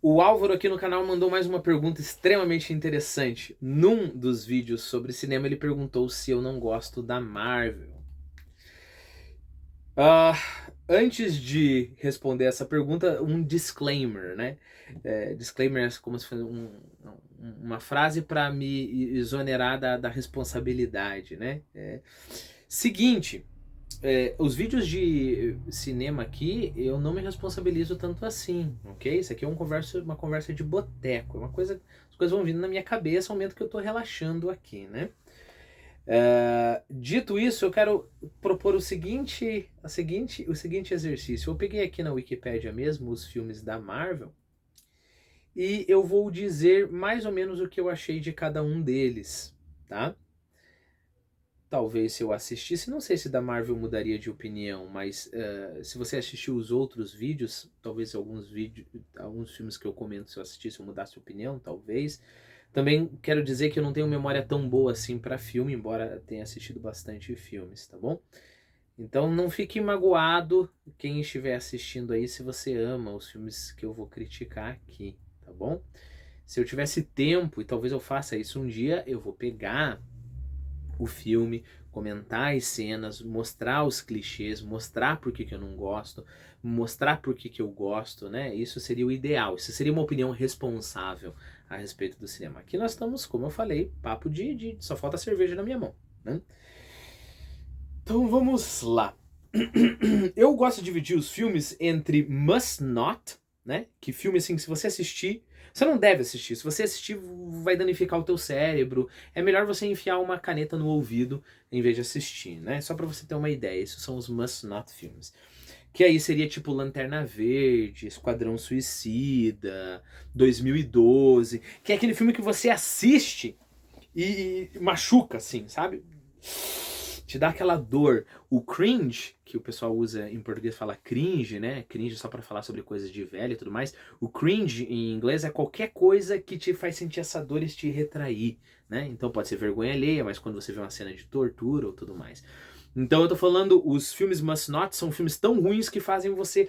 O Álvaro aqui no canal mandou mais uma pergunta extremamente interessante. Num dos vídeos sobre cinema, ele perguntou se eu não gosto da Marvel. Ah, antes de responder essa pergunta, um disclaimer, né? Disclaimer é como se fosse uma frase para me exonerar da responsabilidade, né? Seguinte. Os vídeos de cinema aqui, eu não me responsabilizo tanto assim, ok? Isso aqui é uma conversa de boteco, as coisas vão vindo na minha cabeça ao momento que eu tô relaxando aqui, né? Dito isso, eu quero propor o seguinte exercício. Eu peguei aqui na Wikipédia mesmo os filmes da Marvel e eu vou dizer mais ou menos o que eu achei de cada um deles, tá? Talvez se eu assistisse, não sei se da Marvel mudaria de opinião, mas se você assistiu os outros vídeos, talvez alguns filmes que eu comento, se eu assistisse eu mudasse de opinião, talvez. Também quero dizer que eu não tenho memória tão boa assim para filme, embora tenha assistido bastante filmes, tá bom? Então não fique magoado quem estiver assistindo aí se você ama os filmes que eu vou criticar aqui, tá bom? Se eu tivesse tempo, e talvez eu faça isso um dia, eu vou pegar o filme, comentar as cenas, mostrar os clichês, mostrar por que eu não gosto, mostrar por que eu gosto, né? Isso seria o ideal, isso seria uma opinião responsável a respeito do cinema. Aqui nós estamos, como eu falei, papo de só falta cerveja na minha mão, né? Então vamos lá. Eu gosto de dividir os filmes entre must not, né? Que filme assim, se você assistir, você não deve assistir. Se você assistir, vai danificar o teu cérebro. É melhor você enfiar uma caneta no ouvido em vez de assistir, né? Só pra você ter uma ideia. Esses são os must not filmes. Que aí seria tipo Lanterna Verde, Esquadrão Suicida, 2012. Que é aquele filme que você assiste e machuca, assim, sabe? Te dá aquela dor. O cringe, que o pessoal usa em português, fala cringe, né? Cringe só pra falar sobre coisas de velho e tudo mais. O cringe em inglês é qualquer coisa que te faz sentir essa dor e te retrair, né? Então pode ser vergonha alheia, mas quando você vê uma cena de tortura ou tudo mais. Então eu tô falando, os filmes must not são filmes tão ruins que fazem você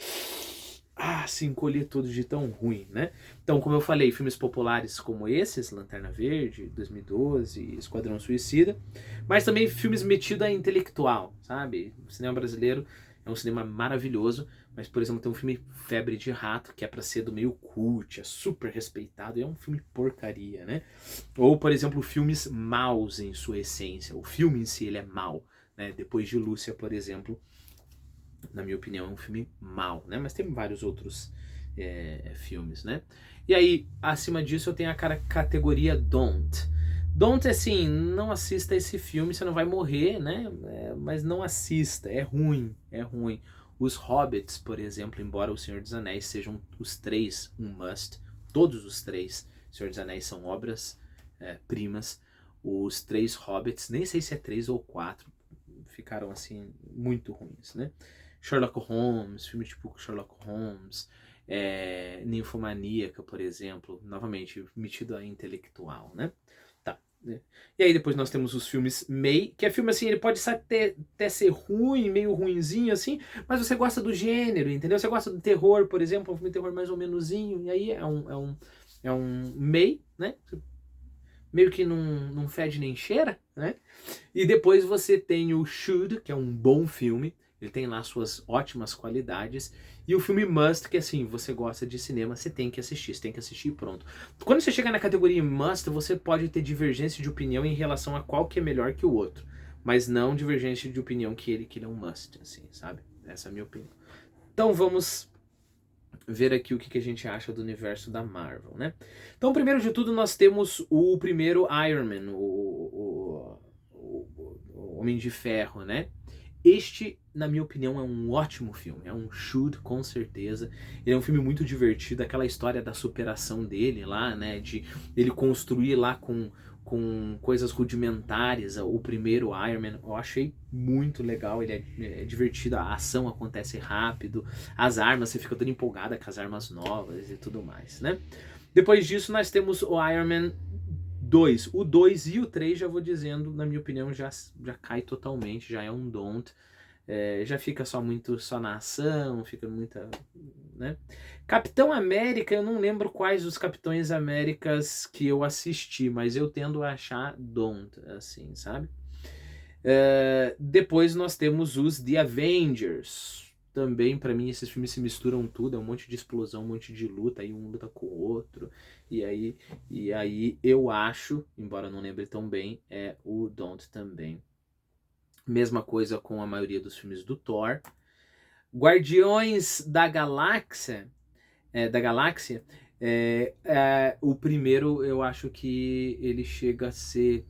se encolher todo de tão ruim, né? Então, como eu falei, filmes populares como esses, Lanterna Verde, 2012, Esquadrão Suicida, mas também filmes metidos a intelectual, sabe? O cinema brasileiro é um cinema maravilhoso, mas, por exemplo, tem um filme Febre de Rato, que é pra ser do meio cult, é super respeitado, e é um filme porcaria, né? Ou, por exemplo, filmes maus em sua essência, o filme em si ele é mau, né? Depois de Lúcia, por exemplo, na minha opinião, é um filme mau, né? Mas tem vários outros filmes, né? E aí, acima disso, eu tenho a categoria Don't. Don't, assim, não assista esse filme, você não vai morrer, né? Mas não assista, é ruim, é ruim. Os Hobbits, por exemplo, embora O Senhor dos Anéis sejam os três um must, todos os três, Senhor dos Anéis são obras primas, os três Hobbits, nem sei se é três ou quatro, ficaram, assim, muito ruins, né? Sherlock Holmes, filme tipo Sherlock Holmes, Ninfomaníaca, por exemplo, novamente, metido a intelectual, né? Tá. E aí depois nós temos os filmes May, que é filme assim, ele pode até ser ruim, meio ruinzinho assim, mas você gosta do gênero, entendeu? Você gosta do terror, por exemplo, um filme de terror mais ou menosinho, e aí é um May, né? Meio que não fede nem cheira, né? E depois você tem o Should, que é um bom filme, ele tem lá suas ótimas qualidades, e o filme Must, que assim, você gosta de cinema, você tem que assistir e pronto. Quando você chega na categoria Must, você pode ter divergência de opinião em relação a qual que é melhor que o outro, mas não divergência de opinião que ele é um must, assim, sabe? Essa é a minha opinião. Então vamos ver aqui o que a gente acha do universo da Marvel, né? Então, primeiro de tudo, nós temos o primeiro Iron Man, o Homem de Ferro, né? Este, na minha opinião, é um ótimo filme. É um shoot, com certeza. Ele é um filme muito divertido. Aquela história da superação dele lá, né? De ele construir lá com coisas rudimentares o primeiro Iron Man. Eu achei muito legal. Ele é divertido. A ação acontece rápido. As armas, você fica toda empolgada com as armas novas e tudo mais, né? Depois disso, nós temos o Iron Man 2. O 2 e o 3, já vou dizendo, na minha opinião, já cai totalmente, já é um don't. Já fica só na ação, fica muita, né? Capitão América, eu não lembro quais os Capitões Américas que eu assisti, mas eu tendo a achar don't, assim, sabe? Depois nós temos os The Avengers. Também, pra mim, esses filmes se misturam tudo, é um monte de explosão, um monte de luta, aí um luta com o outro. E aí eu acho, embora não lembre tão bem, é o Don't também. Mesma coisa com a maioria dos filmes do Thor. Guardiões da Galáxia, o primeiro eu acho que ele chega a ser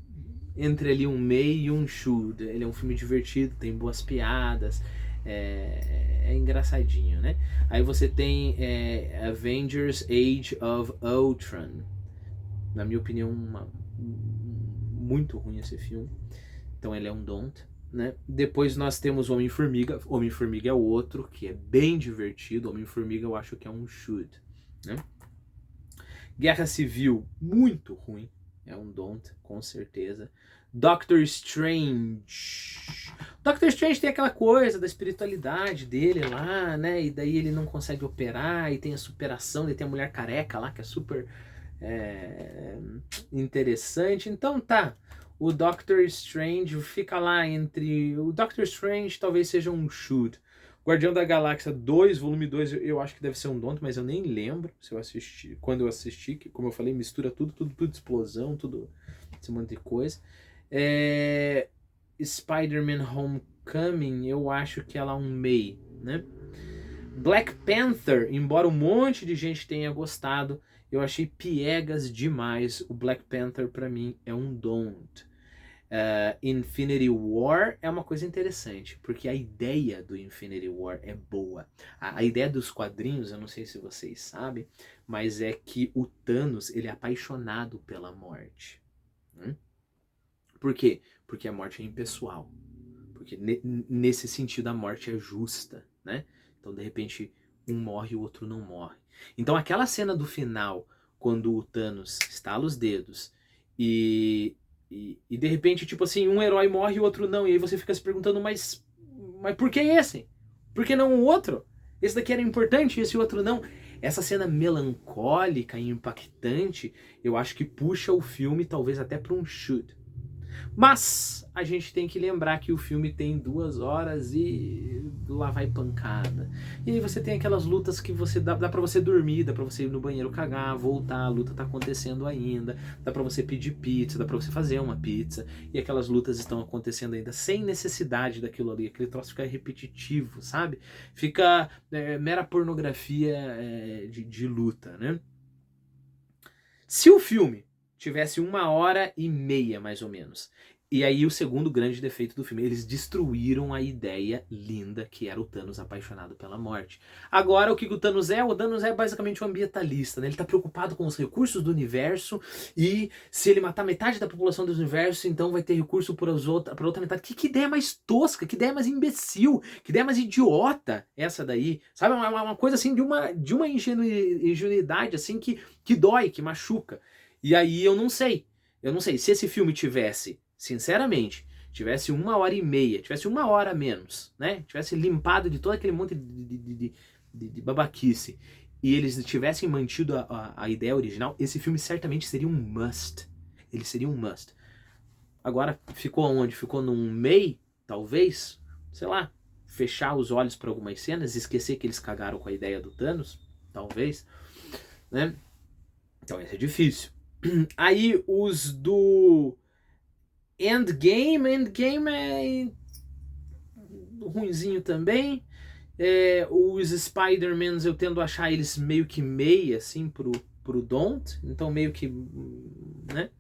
entre ali um May e um Should. Ele é um filme divertido, tem boas piadas, é engraçadinho, né? Aí você tem Avengers Age of Ultron. Na minha opinião, muito ruim esse filme. Então ele é um don't, né? Depois nós temos Homem-Formiga. Homem-Formiga é o outro, que é bem divertido. Homem-Formiga eu acho que é um should, né? Guerra Civil, muito ruim. É um don't, com certeza. Doctor Strange. Doctor Strange tem aquela coisa da espiritualidade dele lá, né? E daí ele não consegue operar, e tem a superação, e tem a mulher careca lá, que é super interessante. Então tá, o Doctor Strange fica lá entre... O Doctor Strange talvez seja um should. Guardião da Galáxia 2, volume 2, eu acho que deve ser um don't, mas eu nem lembro se eu assisti. Quando eu assisti, que, como eu falei, mistura tudo explosão, tudo esse monte de coisa. Spider-Man Homecoming, eu acho que ela é um May, né? Black Panther, embora um monte de gente tenha gostado, eu achei piegas demais. O Black Panther pra mim é um don't. Infinity War é uma coisa interessante, porque a ideia do Infinity War é boa. A ideia dos quadrinhos, eu não sei se vocês sabem, mas é que o Thanos, ele é apaixonado pela morte. Por quê? Porque a morte é impessoal. Porque nesse sentido a morte é justa, né? Então de repente um morre e o outro não morre. Então aquela cena do final, quando o Thanos estala os dedos e de repente, tipo assim, um herói morre e o outro não. E aí você fica se perguntando, mas por que esse? Por que não o outro? Esse daqui era importante e esse outro não. Essa cena melancólica e impactante, eu acho que puxa o filme talvez até para um should. Mas a gente tem que lembrar que o filme tem 2 horas e lá vai pancada. E aí você tem aquelas lutas que você dá pra você dormir, dá pra você ir no banheiro cagar, voltar, a luta tá acontecendo ainda, dá pra você pedir pizza, dá pra você fazer uma pizza, e aquelas lutas estão acontecendo ainda sem necessidade daquilo ali, aquele troço fica repetitivo, sabe? Fica mera pornografia de luta, né? Se o filme tivesse 1h30 mais ou menos. E aí o segundo grande defeito do filme, eles destruíram a ideia linda que era o Thanos apaixonado pela morte. Agora o que o Thanos é? O Thanos é basicamente um ambientalista, né? Ele tá preocupado com os recursos do universo e se ele matar metade da população do universo, então vai ter recurso para outra metade. Que ideia mais tosca, que ideia mais imbecil, que ideia mais idiota essa daí. Sabe? Uma coisa assim de uma ingenuidade assim que dói, que machuca. E aí eu não sei se esse filme tivesse, sinceramente, tivesse 1h30, tivesse 1 hora a menos, né? Tivesse limpado de todo aquele monte de babaquice e eles tivessem mantido a ideia original, esse filme certamente seria um must. Ele seria um must. Agora, ficou onde? Ficou num May, talvez? Sei lá, fechar os olhos para algumas cenas, esquecer que eles cagaram com a ideia do Thanos, talvez, né? Então isso é difícil. Aí os do Endgame é ruinzinho também. Os Spider-Mans eu tendo a achar eles meio que meia assim pro Don't, então meio que, né?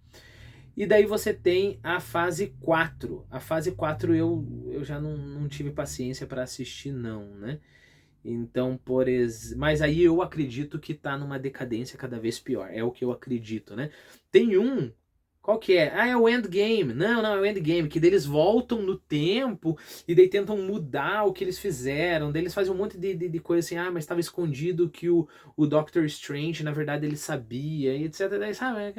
E daí você tem a fase 4. A fase 4 eu já não tive paciência para assistir não, né? Então, mas aí eu acredito que tá numa decadência cada vez pior. É o que eu acredito, né? Tem um. Qual que é? É o Endgame. Não, é o Endgame. Que daí eles voltam no tempo e daí tentam mudar o que eles fizeram. Daí eles fazem um monte de coisa assim. Mas estava escondido que o Doctor Strange, na verdade, ele sabia, e etc. Daí, sabe?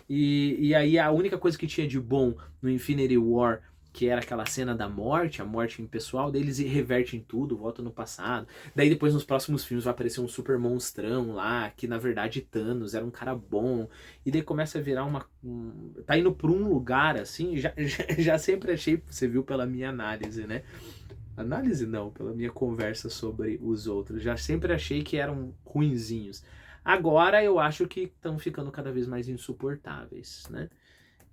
E aí a única coisa que tinha de bom no Infinity War que era aquela cena da morte, a morte impessoal, daí eles revertem tudo, voltam no passado. Daí depois nos próximos filmes vai aparecer um super monstrão lá, que na verdade Thanos era um cara bom. E daí começa a virar tá indo pra um lugar assim, já sempre achei, você viu pela minha análise, né? Análise não, pela minha conversa sobre os outros. Já sempre achei que eram ruinzinhos. Agora eu acho que estão ficando cada vez mais insuportáveis, né?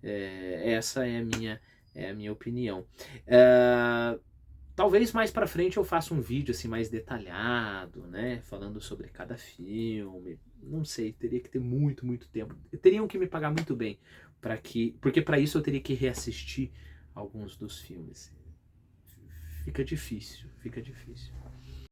Essa é a minha opinião. Talvez mais pra frente eu faça um vídeo assim mais detalhado, né, falando sobre cada filme. Não sei, teria que ter muito tempo. Teriam que me pagar muito bem porque para isso eu teria que reassistir alguns dos filmes. Fica difícil, fica difícil.